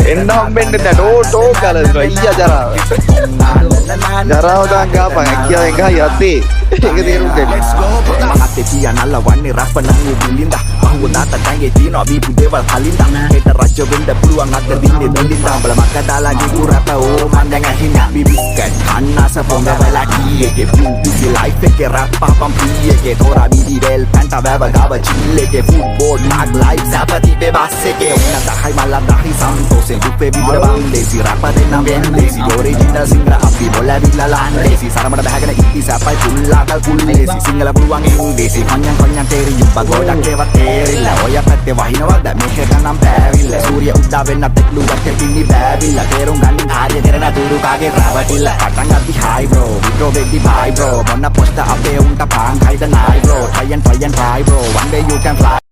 එන්න හම්බෙන්නේ නැ ටෝ කලස් අයියා ජරාව දාන් ගාපන් කියාවෙන් ගහ යත්තේ ඒක තේරුම් ගන්න මහත් කියා නල්ලවන්නේ රප්ප නම් උඹලින්ද බහුව දාත ගංගේ තියනවා බීපු දේවල් කලින්ද හෙට රජ්‍ය වෙන්න පුළුවන් අද දින්නේ දෙලින්ද බල මක්ක දාලාගේ කුරප ඕ මන් දැන් අහිනා බිබිස්කට් කන්නාස පොඟ වෙලා කීයේගේ බියුටි ලයිෆ් එකේ රැප් පම් පීයේගේ තෝරා බීඩි වෙල් පැන්ටා වැව ගාව චිල්ලේගේ ෆුට්බෝල් නාග් ලයිෆ් සපති බෙබස්සේගේ උන්න දහයි මල්ලා දහයි සන්තෝෂේ දුපේ විදිර බංලේසි රැප් දෙන්නම් වෙන්දේසි ඔරිජිනල් සිංගල අපි බොලවිලා ලාන්දේසි සරමඩ බහගෙන ඉති සපයි කුල්ලාකල් කුල්ලේසි සිංගල පුළුවන් ඉංග්‍රීසි කන්යන් තේරි යුබ්බ ගොඩක් ඒවත් තේරිලා ඔය පැත්තේ වහිනවද මෙහෙට නම් පෑවිල්ල සූර්ය උදා වෙන්නත් එක්ලුවක් එකින්නි බෑවිල්ල තේරුම් ගන්න හරිය කරන දුරු කාගේ රවටිල්ල පටන් ගත්ති හයි බ්‍රෝ විඩ්‍රෝ වෙද්දි බයි බ්‍රෝ මොන්න පොස්ට අපේ උන්ට පාන් හයිද නයි bro try and try bro one day you can fly